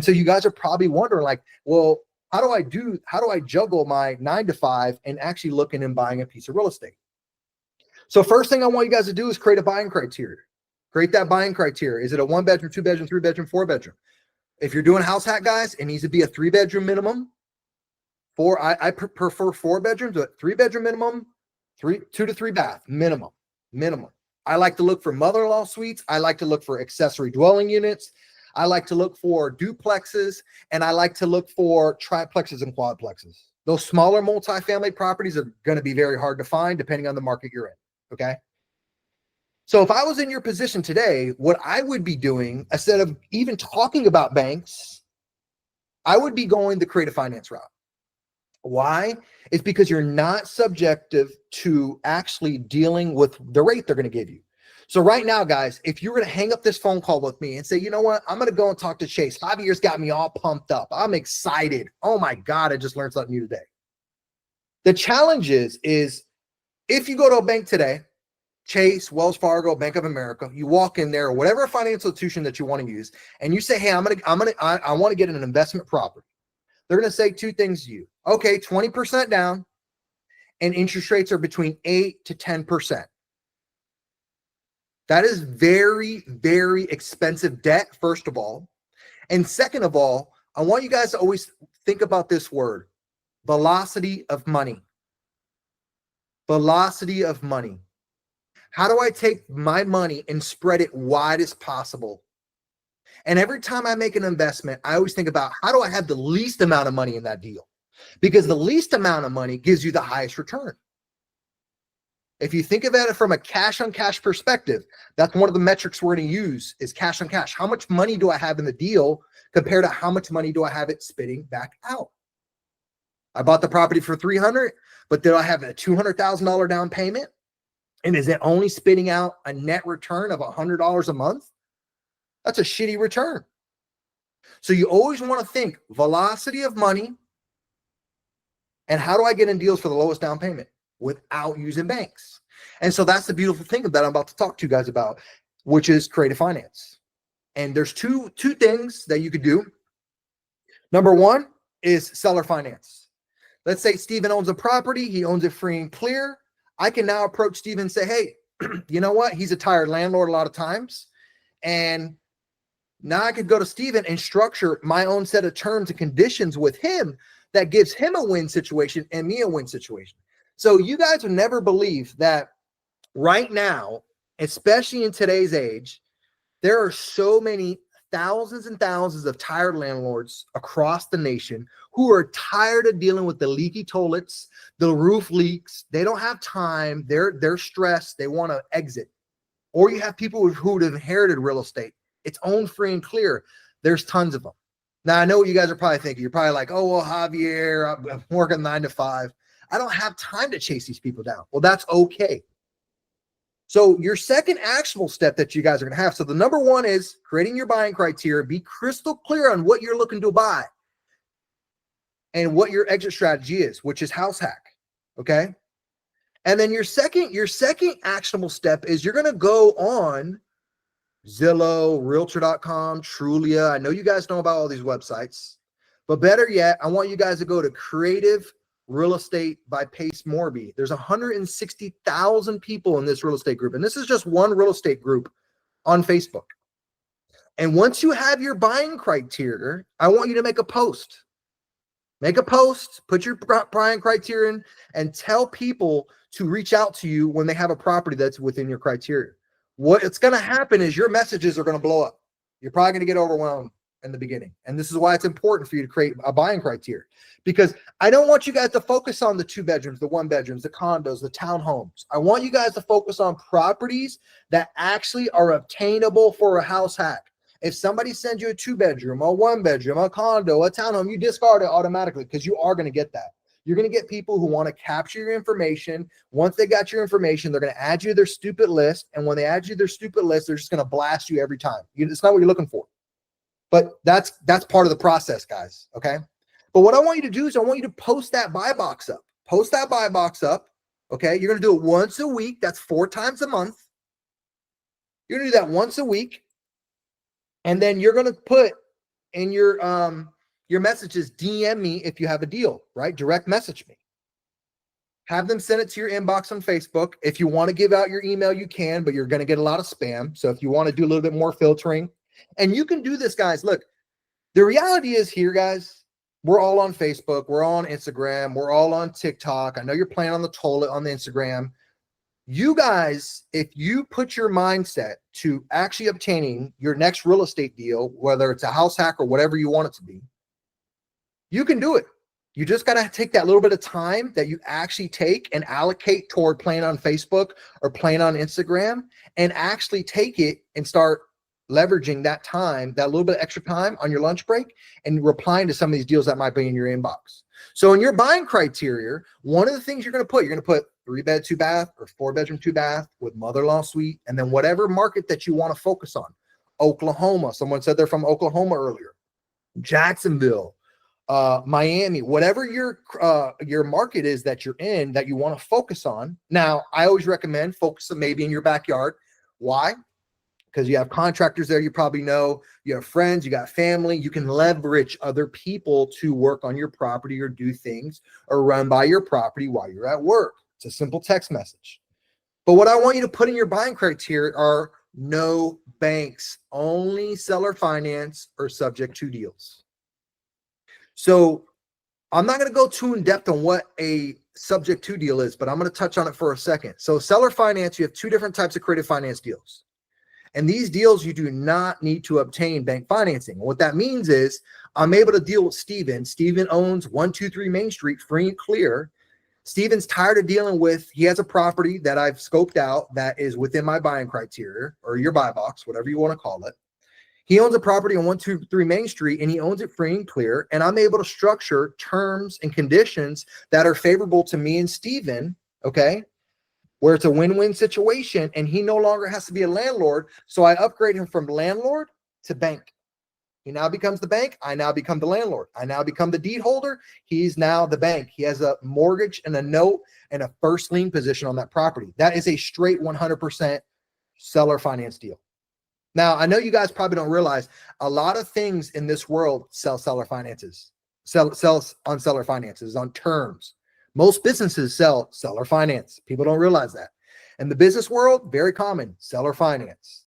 so you guys are probably wondering like, well, how do I juggle my 9 to 5 and actually looking and buying a piece of real estate? So first thing I want you guys to do is create a buying criteria. Create that buying criteria. Is it a 1 bedroom, 2 bedroom, 3 bedroom, 4 bedroom? If you're doing house hack, guys, it needs to be a 3 bedroom minimum. I prefer 4 bedrooms, but 3 bedroom minimum, 2 to 3 bath minimum. I like to look for mother-in-law suites. I like to look for accessory dwelling units. I like to look for duplexes, and I like to look for triplexes and quadplexes. Those smaller multifamily properties are going to be very hard to find depending on the market you're in. Okay. So if I was in your position today, what I would be doing, instead of even talking about banks, I would be going the creative finance route. Why? It's because you're not subjective to actually dealing with the rate they're going to give you. So right now, guys, if you're going to hang up this phone call with me and say, you know what, I'm going to go and talk to Chase. Javier's got me all pumped up. I'm excited. Oh my God, I just learned something new today. The challenge is if you go to a bank today, Chase, Wells Fargo, Bank of America, you walk in there, or whatever financial institution that you want to use, and you say, hey, I want to get an investment property. They're going to say 2 things to you. Okay, 20% down, and interest rates are between 8 to 10%. That is very, very expensive debt, first of all. And second of all, I want you guys to always think about this word, velocity of money. Velocity of money. How do I take my money and spread it wide as possible? And every time I make an investment, I always think about how do I have the least amount of money in that deal? Because the least amount of money gives you the highest return. If you think about it from a cash on cash perspective, that's one of the metrics we're going to use is cash on cash. How much money do I have in the deal compared to how much money do I have it spitting back out? I bought the property for $300,000, but did I have a $200,000 down payment? And is it only spitting out a net return of $100 a month? That's a shitty return. So you always want to think velocity of money and how do I get in deals for the lowest down payment without using banks? And so that's the beautiful thing that I'm about to talk to you guys about, which is creative finance. And there's two things that you could do. Number one is seller finance. Let's say Steven owns a property. He owns it free and clear. I can now approach Steven and say, hey, you know what? He's a tired landlord a lot of times. And now I could go to Steven and structure my own set of terms and conditions with him that gives him a win situation and me a win situation. So you guys would never believe that right now, especially in today's age, there are so many thousands and thousands of tired landlords across the nation who are tired of dealing with the leaky toilets, the roof leaks. They don't have time. They're stressed. They want to exit. Or you have people who have inherited real estate. It's owned free and clear. There's tons of them. Now, I know what you guys are probably thinking. You're probably like, oh, well, Javier, I'm working 9 to 5. I don't have time to chase these people down. Well, that's okay. So your second actionable step that you guys are going to have. So the number one is creating your buying criteria. Be crystal clear on what you're looking to buy and what your exit strategy is, which is house hack. Okay. And then your second actionable step is you're going to go on Zillow, Realtor.com, Trulia. I know you guys know about all these websites, but better yet, I want you guys to go to Creative Real Estate by Pace Morby. There's 160,000 people in this real estate group. And this is just one real estate group on Facebook. And once you have your buying criteria, I want you to make a post. Make a post, put your buying criteria in, and tell people to reach out to you when they have a property that's within your criteria. What's going to happen is your messages are going to blow up. You're probably going to get overwhelmed in the beginning. And this is why it's important for you to create a buying criteria, because I don't want you guys to focus on the 2 bedrooms, the 1 bedrooms, the condos, the townhomes. I want you guys to focus on properties that actually are obtainable for a house hack. If somebody sends you a 2 bedroom, a 1 bedroom, a condo, a townhome, you discard it automatically because you are going to get that. You're going to get people who want to capture your information. Once they got your information, they're going to add you to their stupid list. And when they add you to their stupid list, they're just going to blast you every time. It's not what you're looking for. But that's part of the process, guys. Okay. But what I want you to do is I want you to post that buy box up. Post that buy box up. Okay. You're going to do it once a week. That's 4 times a month. You're going to do that once a week. And then you're going to put in your messages, DM me if you have a deal, right? Direct message me. Have them send it to your inbox on Facebook. If you want to give out your email, you can, but you're going to get a lot of spam. So if you want to do a little bit more filtering, and you can do this, guys. Look, the reality is here, guys, we're all on Facebook. We're all on Instagram. We're all on TikTok. I know you're playing on the toilet on the Instagram. You guys, if you put your mindset to actually obtaining your next real estate deal, whether it's a house hack or whatever you want it to be, you can do it. You just got to take that little bit of time that you actually take and allocate toward playing on Facebook or playing on Instagram, and actually take it and start leveraging that time, that little bit of extra time on your lunch break, and replying to some of these deals that might be in your inbox. So in your buying criteria, one of the things you're going to put 3-bed, 2-bath or 4-bedroom, 2-bath with mother-in-law suite, and then whatever market that you want to focus on. Oklahoma. Someone said they're from Oklahoma earlier. Jacksonville. Miami, whatever your market is that you're in that you want to focus on. Now, I always recommend focusing maybe in your backyard. Why? Because you have contractors there, you probably know, you have friends, you got family, you can leverage other people to work on your property or do things or run by your property while you're at work. It's a simple text message. But what I want you to put in your buying criteria are no banks, only seller finance or subject to deals. So I'm not going to go too in depth on what a subject to deal is, but I'm going to touch on it for a second. So seller finance, you have two different types of creative finance deals. And these deals, you do not need to obtain bank financing. What that means is I'm able to deal with Steven. Steven owns 123 Main Street, free and clear. Steven's tired of dealing with, he has a property that I've scoped out that is within my buying criteria or your buy box, whatever you want to call it. He owns a property on 123 Main Street, and he owns it free and clear. And I'm able to structure terms and conditions that are favorable to me and Steven, okay, where it's a win-win situation, and he no longer has to be a landlord. So I upgrade him from landlord to bank. He now becomes the bank. I now become the landlord. I now become the deed holder. He's now the bank. He has a mortgage and a note and a first lien position on that property. That is a straight 100% seller finance deal. Now, I know you guys probably don't realize a lot of things in this world sells on seller finances, on terms. Most businesses sell seller finance. People don't realize that. In the business world, very common, seller finance.